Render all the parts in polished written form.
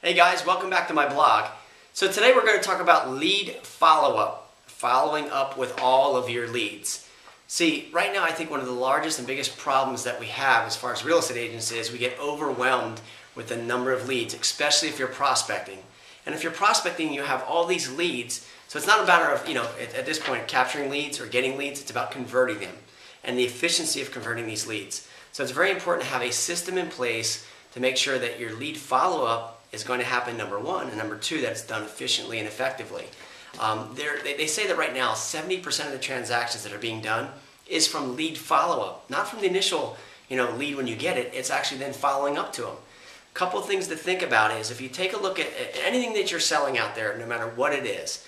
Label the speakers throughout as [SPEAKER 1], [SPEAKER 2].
[SPEAKER 1] Hey guys, welcome back to my blog. So today we're going to talk about lead follow-up, following up with all of your leads. See, right now I think one of the largest and biggest problems that we have as far as real estate agents is we get overwhelmed with the number of leads, especially if you're prospecting. And if you're prospecting, you have all these leads, so it's not a matter of, at this point, capturing leads or getting leads, it's about converting them and the efficiency of converting these leads. So it's very important to have a system in place to make sure that your lead follow-up is going to happen, number one, and number two, that it's done efficiently and effectively. They say that right now 70% of the transactions that are being done is from lead follow-up, not from the initial lead when you get it. It's actually then following up to them. A couple of things to think about is if you take a look at anything that you're selling out there, no matter what it is,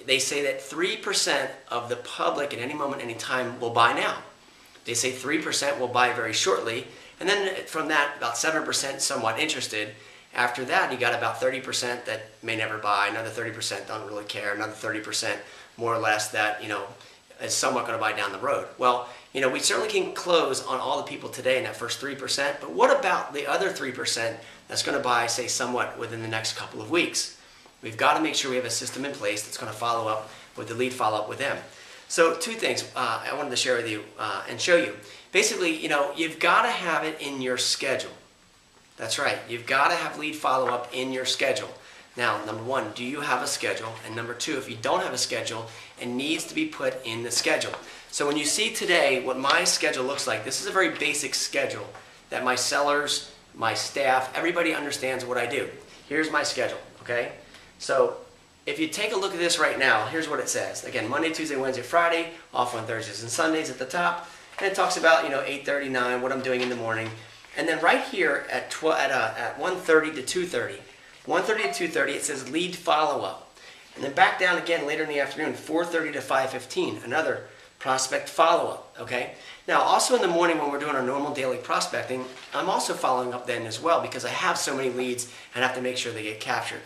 [SPEAKER 1] they say that 3% of the public at any moment, any time will buy now. They say 3% will buy very shortly, and then from that, about 7% somewhat interested. After that, you got about 30% that may never buy, another 30% don't really care, another 30% more or less that, is somewhat going to buy down the road. Well, we certainly can close on all the people today in that first 3%, but what about the other 3% that's going to buy, say, somewhat within the next couple of weeks? We've got to make sure we have a system in place that's going to follow up with the lead follow-up with them. So two things I wanted to share with you and show you. Basically, you've got to have it in your schedule. That's right. You've got to have lead follow-up in your schedule. Now, number one, do you have a schedule? And number two, if you don't have a schedule, it needs to be put in the schedule. So when you see today what my schedule looks like, this is a very basic schedule that my sellers, my staff, everybody understands what I do. Here's my schedule, okay? So if you take a look at this right now, here's what it says. Again, Monday, Tuesday, Wednesday, Friday, off on Thursdays and Sundays at the top. And it talks about, 8:30, 9, what I'm doing in the morning. And then right here at 1:30 to 2:30, 1:30 to 2:30, it says lead follow-up. And then back down again later in the afternoon, 4:30 to 5:15, another prospect follow-up, okay? Now, also in the morning when we're doing our normal daily prospecting, I'm also following up then as well because I have so many leads and have to make sure they get captured.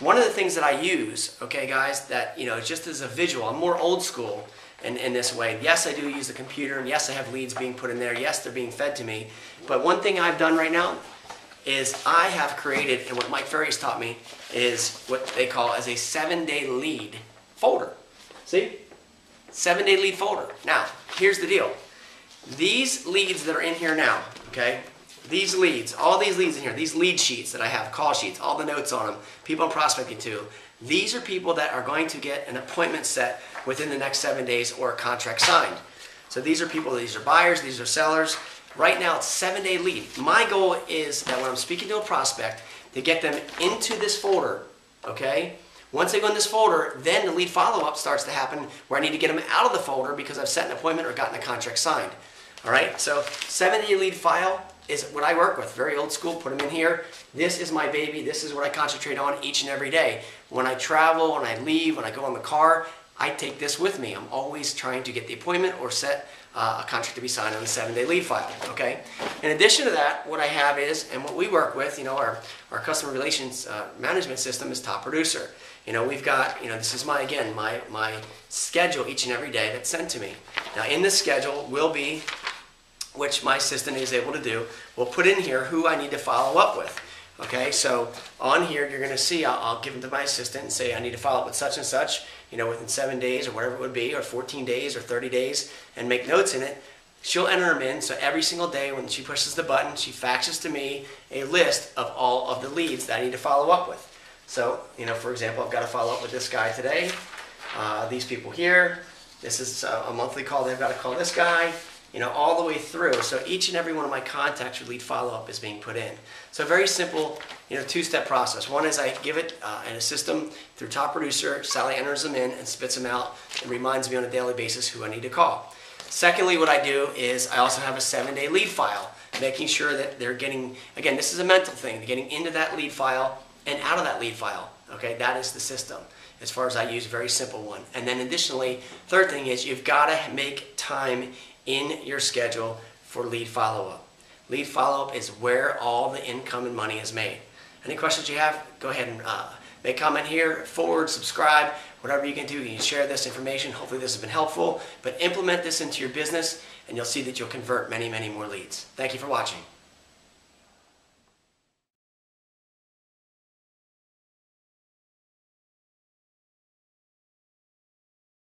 [SPEAKER 1] One of the things that I use, okay, guys, that, just as a visual, I'm more old school in this way. Yes, I do use the computer, and yes, I have leads being put in there. Yes, they're being fed to me. But one thing I've done right now is I have created, and what Mike Ferry's taught me, is what they call as a 7-day lead folder. See? 7-day lead folder. Now, here's the deal. These leads that are in here now, okay, these leads, all these leads in here, these lead sheets that I have, call sheets, all the notes on them, people I'm prospecting to, these are people that are going to get an appointment set within the next 7 days or a contract signed. So these are people, these are buyers, these are sellers. Right now it's 7-day lead. My goal is that when I'm speaking to a prospect, to get them into this folder, okay? Once they go in this folder, then the lead follow-up starts to happen where I need to get them out of the folder because I've set an appointment or gotten a contract signed. All right, so 7-day lead file is what I work with. Very old school, put them in here. This is my baby. This is what I concentrate on each and every day. When I travel, when I leave, when I go in the car, I take this with me. I'm always trying to get the appointment or set a contract to be signed on the 7-day lead file, okay? In addition to that, what I have is, and what we work with, our customer relations management system is Top Producer. We've got, this is my schedule each and every day that's sent to me. Now in this schedule will be, which my assistant is able to do, we'll put in here who I need to follow up with. Okay, so on here you're going to see, I'll give them to my assistant and say I need to follow up with such and such, within 7 days or whatever it would be, or 14 days or 30 days, and make notes in it. She'll enter them in, so every single day when she pushes the button, she faxes to me a list of all of the leads that I need to follow up with. So, for example, I've got to follow up with this guy today, these people here, this is a monthly call, they've got to call this guy, all the way through. So each and every one of my contacts for lead follow-up is being put in. So a very simple, two-step process. One is I give it in a system through Top Producer. Sally enters them in and spits them out and reminds me on a daily basis who I need to call. Secondly, what I do is I also have a 7-day lead file, making sure that they're getting, again, this is a mental thing, getting into that lead file and out of that lead file. Okay, that is the system. As far as I use, a very simple one. And then additionally, third thing is you've got to make time in your schedule for lead follow-up. Lead follow-up is where all the income and money is made. Any questions you have, go ahead and make a comment here, forward, subscribe, whatever you can do. You can share this information. Hopefully this has been helpful. But implement this into your business and you'll see that you'll convert many, many more leads. Thank you for watching.